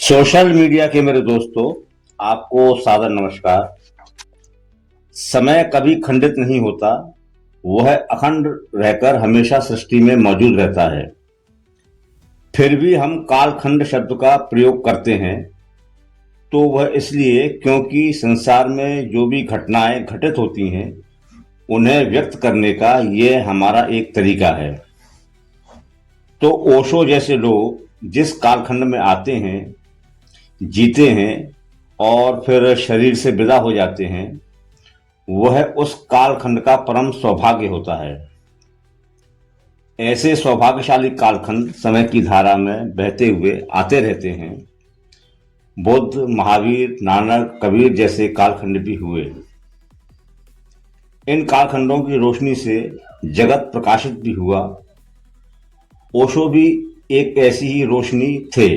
Social media के मेरे दोस्तों, आपको सादर नमस्कार। समय कभी खंडित नहीं होता, वह अखंड रहकर हमेशा सृष्टि में मौजूद रहता है। फिर भी हम कालखंड शब्द का प्रयोग करते हैं तो वह इसलिए क्योंकि संसार में जो भी घटनाएं घटित होती हैं उन्हें व्यक्त करने का यह हमारा एक तरीका है। तो ओशो जैसे लोग जिस कालखंड में आते हैं, जीते हैं और फिर शरीर से विदा हो जाते हैं, वह उस कालखंड का परम सौभाग्य होता है। ऐसे सौभाग्यशाली कालखंड समय की धारा में बहते हुए आते रहते हैं। बुद्ध, महावीर, नानक, कबीर जैसे कालखंड भी हुए। इन कालखंडों की रोशनी से जगत प्रकाशित भी हुआ। ओशो भी एक ऐसी ही रोशनी थे।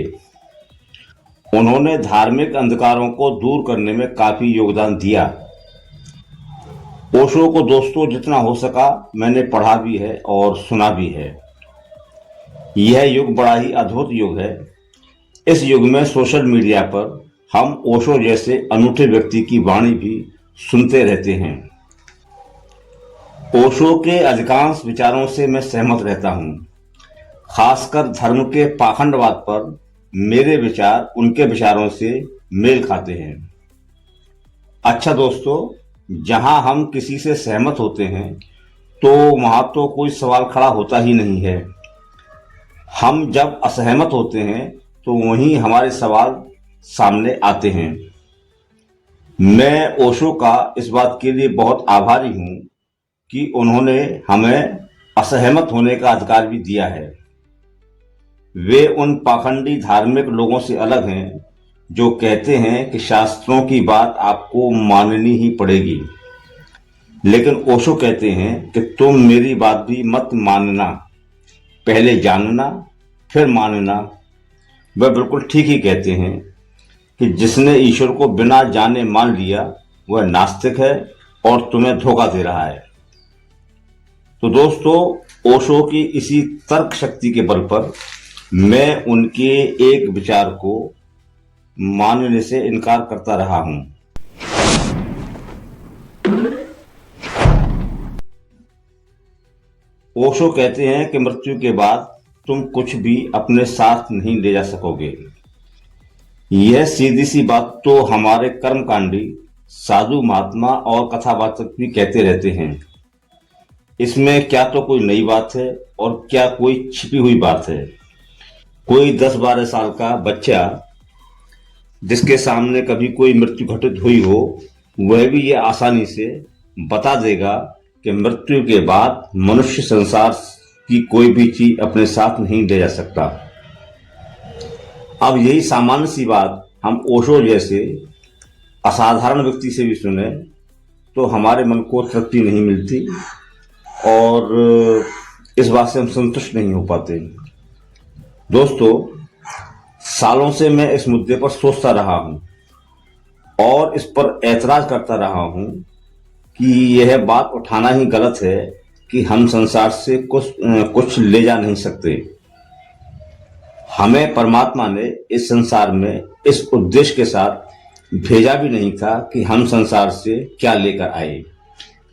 उन्होंने धार्मिक अंधकारों को दूर करने में काफी योगदान दिया। ओशो को दोस्तों जितना हो सका मैंने पढ़ा भी है और सुना भी है। यह युग बड़ा ही अद्भुत युग है। इस युग में सोशल मीडिया पर हम ओशो जैसे अनूठे व्यक्ति की वाणी भी सुनते रहते हैं। ओशो के अधिकांश विचारों से मैं सहमत रहता हूँ। खासकर धर्म के पाखंडवाद पर मेरे विचार उनके विचारों से मेल खाते हैं। अच्छा दोस्तों, जहां हम किसी से सहमत होते हैं तो वहां तो कोई सवाल खड़ा होता ही नहीं है। हम जब असहमत होते हैं तो वहीं हमारे सवाल सामने आते हैं। मैं ओशो का इस बात के लिए बहुत आभारी हूं कि उन्होंने हमें असहमत होने का अधिकार भी दिया है। वे उन पाखंडी धार्मिक लोगों से अलग हैं जो कहते हैं कि शास्त्रों की बात आपको माननी ही पड़ेगी, लेकिन ओशो कहते हैं कि तुम मेरी बात भी मत मानना, पहले जानना फिर मानना। वह बिल्कुल ठीक ही कहते हैं कि जिसने ईश्वर को बिना जाने मान लिया वह नास्तिक है और तुम्हें धोखा दे रहा है। तो दोस्तों, ओशो की इसी तर्क शक्ति के बल पर मैं उनके एक विचार को मानने से इनकार करता रहा हूं। ओशो कहते हैं कि मृत्यु के बाद तुम कुछ भी अपने साथ नहीं ले जा सकोगे। यह सीधी सी बात तो हमारे कर्मकांडी साधु महात्मा और कथावाचक भी कहते रहते हैं। इसमें क्या तो कोई नई बात है और क्या कोई छिपी हुई बात है। कोई 10-12 साल का बच्चा जिसके सामने कभी कोई मृत्यु घटित हुई हो, वह भी ये आसानी से बता देगा कि मृत्यु के बाद मनुष्य संसार की कोई भी चीज अपने साथ नहीं ले जा सकता। अब यही सामान्य सी बात हम ओशो जैसे असाधारण व्यक्ति से भी सुने तो हमारे मन को तृप्ति नहीं मिलती और इस बात से हम संतुष्ट नहीं हो पाते। दोस्तों, सालों से मैं इस मुद्दे पर सोचता रहा हूं और इस पर ऐतराज करता रहा हूं कि यह बात उठाना ही गलत है कि हम संसार से कुछ ले जा नहीं सकते। हमें परमात्मा ने इस संसार में इस उद्देश्य के साथ भेजा भी नहीं था कि हम संसार से क्या लेकर आए।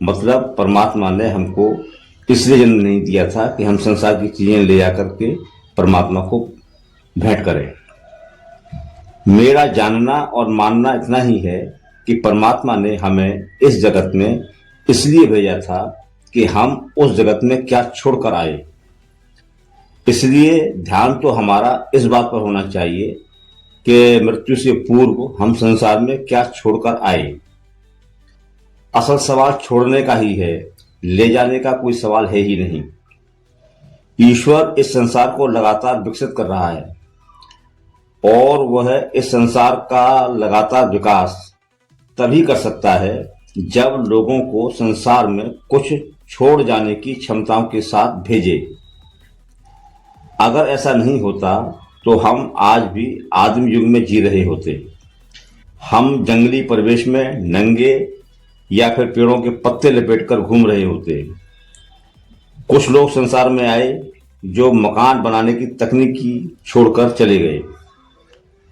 मतलब परमात्मा ने हमको इसलिए जन्म नहीं दिया था कि हम संसार की चीजें ले जाकर के परमात्मा को भेंट करें। मेरा जानना और मानना इतना ही है कि परमात्मा ने हमें इस जगत में इसलिए भेजा था कि हम उस जगत में क्या छोड़कर आए। इसलिए ध्यान तो हमारा इस बात पर होना चाहिए कि मृत्यु से पूर्व हम संसार में क्या छोड़कर आए। असल सवाल छोड़ने का ही है, ले जाने का कोई सवाल है ही नहीं। ईश्वर इस संसार को लगातार विकसित कर रहा है और वह इस संसार का लगातार विकास तभी कर सकता है जब लोगों को संसार में कुछ छोड़ जाने की क्षमताओं के साथ भेजे। अगर ऐसा नहीं होता तो हम आज भी आदिम युग में जी रहे होते। हम जंगली परिवेश में नंगे या फिर पेड़ों के पत्ते लपेटकर घूम रहे होते। कुछ लोग संसार में आए जो मकान बनाने की तकनीकी छोड़कर चले गए।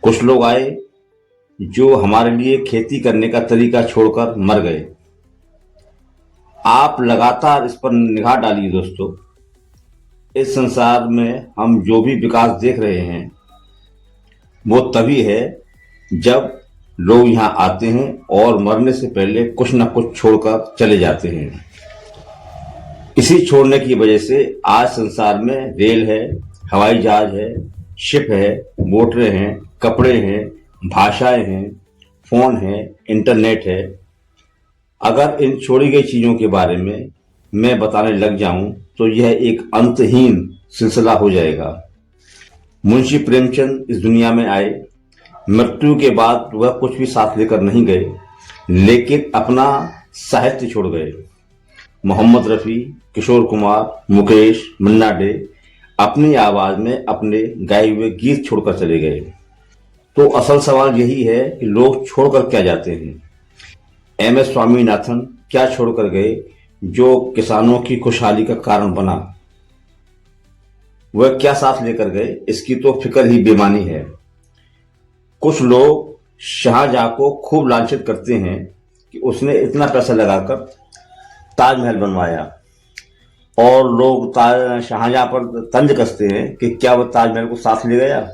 कुछ लोग आए जो हमारे लिए खेती करने का तरीका छोड़कर मर गए। आप लगातार इस पर निगाह डालिए दोस्तों। इस संसार में हम जो भी विकास देख रहे हैं वो तभी है जब लोग यहाँ आते हैं और मरने से पहले कुछ न कुछ छोड़कर चले जाते हैं। इसी छोड़ने की वजह से आज संसार में रेल है, हवाई जहाज है, शिप है, मोटरें हैं, कपड़े हैं, भाषाएं हैं, फोन है, इंटरनेट है। अगर इन छोड़ी गई चीजों के बारे में मैं बताने लग जाऊं तो यह एक अंतहीन सिलसिला हो जाएगा। मुंशी प्रेमचंद इस दुनिया में आए, मृत्यु के बाद वह कुछ भी साथ लेकर नहीं गए, लेकिन अपना साहित्य छोड़ गए। मोहम्मद रफी, किशोर कुमार, मुकेश, मन्ना डे अपनी आवाज में अपने गाए हुए गीत छोड़कर चले गए। तो असल सवाल यही है कि लोग छोड़कर क्या जाते हैं। एम.एस. स्वामीनाथन क्या छोड़कर गए जो किसानों की खुशहाली का कारण बना? वह क्या साथ लेकर गए, इसकी तो फिक्र ही बेमानी है। कुछ लोग शाहजहां को खूब लांछित करते हैं कि उसने इतना पैसा लगाकर ताजमहल बनवाया, और लोग शाहजहां पर तंज कसते हैं कि क्या वह ताजमहल को साथ ले गया।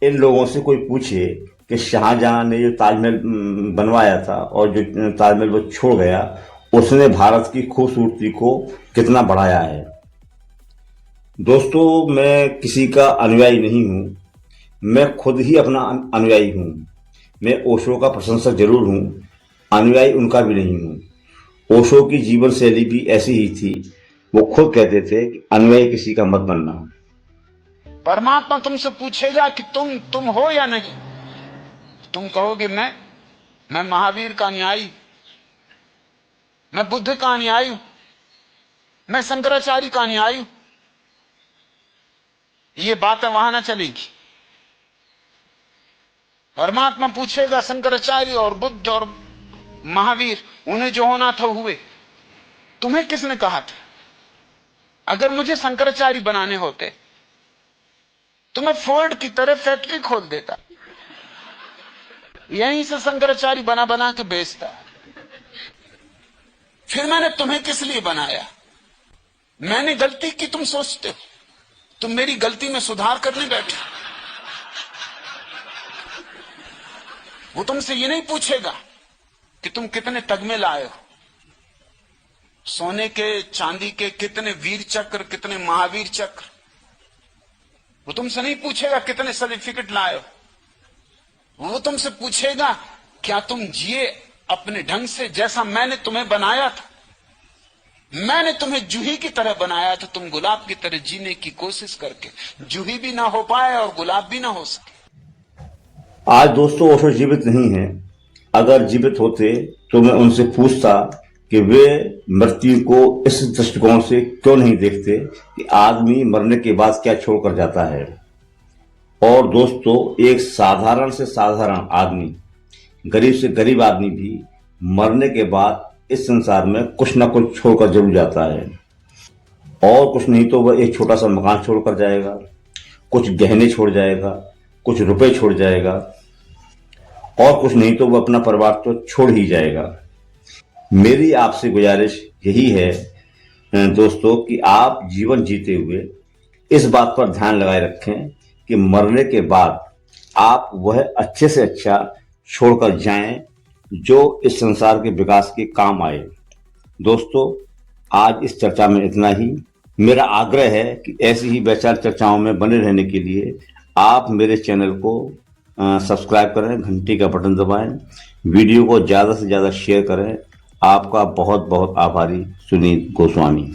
इन लोगों से कोई पूछे कि शाहजहां ने जो ताजमहल बनवाया था और जो ताजमहल वो छोड़ गया, उसने भारत की खूबसूरती को कितना बढ़ाया है। दोस्तों, मैं किसी का अनुयायी नहीं हूं, मैं खुद ही अपना अनुयायी हूं। मैं ओशो का प्रशंसक जरूर हूं, अनुयायी उनका भी नहीं हूं। ओशो की जीवन शैली भी ऐसी ही थी। वो खुद कहते थे कि अनुयायी किसी का मत बनना। परमात्मा तुमसे पूछेगा कि तुम हो या नहीं। तुम कहोगे मैं महावीर का अनुयायी, मैं बुद्ध का अनुयायी हूं, मैं शंकराचार्य का अनुयायी हूं। ये बातें वहां ना चलेगी। परमात्मा पूछेगा शंकराचार्य और बुद्ध और महावीर, उन्हें जो होना था हुए, तुम्हें किसने कहा था? अगर मुझे शंकराचार्य बनाने होते तो मैं फोर्ड की तरह फैक्ट्री खोल देता, यहीं से शंकराचार्य बना बना के बेचता। फिर मैंने तुम्हें किस लिए बनाया? मैंने गलती की तुम सोचते हो, तुम मेरी गलती में सुधार करने बैठे। वो तुमसे ये नहीं पूछेगा कि तुम कितने तगमे लाए हो, सोने के चांदी के कितने वीर चक्र, कितने महावीर चक्र। वो तुमसे नहीं पूछेगा कितने सर्टिफिकेट लाए हो। वो तुमसे पूछेगा क्या तुम जिए अपने ढंग से, जैसा मैंने तुम्हें बनाया था। मैंने तुम्हें जूही की तरह बनाया था, तुम गुलाब की तरह जीने की कोशिश करके जूही भी ना हो पाए और गुलाब भी ना हो सके। आज दोस्तों ओशो जीवित नहीं है। अगर जीवित होते तो मैं उनसे पूछता कि वे मृत्यु को इस दृष्टिकोण से क्यों नहीं देखते कि आदमी मरने के बाद क्या छोड़कर जाता है। और दोस्तों, एक साधारण से साधारण आदमी, गरीब से गरीब आदमी भी मरने के बाद इस संसार में कुछ न कुछ छोड़कर जरूर जाता है। और कुछ नहीं तो वह एक छोटा सा मकान छोड़कर जाएगा, कुछ गहने छोड़ जाएगा, कुछ रुपए छोड़ जाएगा, और कुछ नहीं तो वह अपना परिवार तो छोड़ ही जाएगा। मेरी आपसे गुजारिश यही है दोस्तों कि आप जीवन जीते हुए इस बात पर ध्यान लगाए रखें कि मरने के बाद आप वह अच्छे से अच्छा छोड़कर जाएं जो इस संसार के विकास के काम आए। दोस्तों, आज इस चर्चा में इतना ही। मेरा आग्रह है कि ऐसी ही वैचारिक चर्चाओं में बने रहने के लिए आप मेरे चैनल को सब्सक्राइब करें, घंटी का बटन दबाएं, वीडियो को ज़्यादा से ज़्यादा शेयर करें। आपका बहुत बहुत आभारी, सुनील गोस्वामी।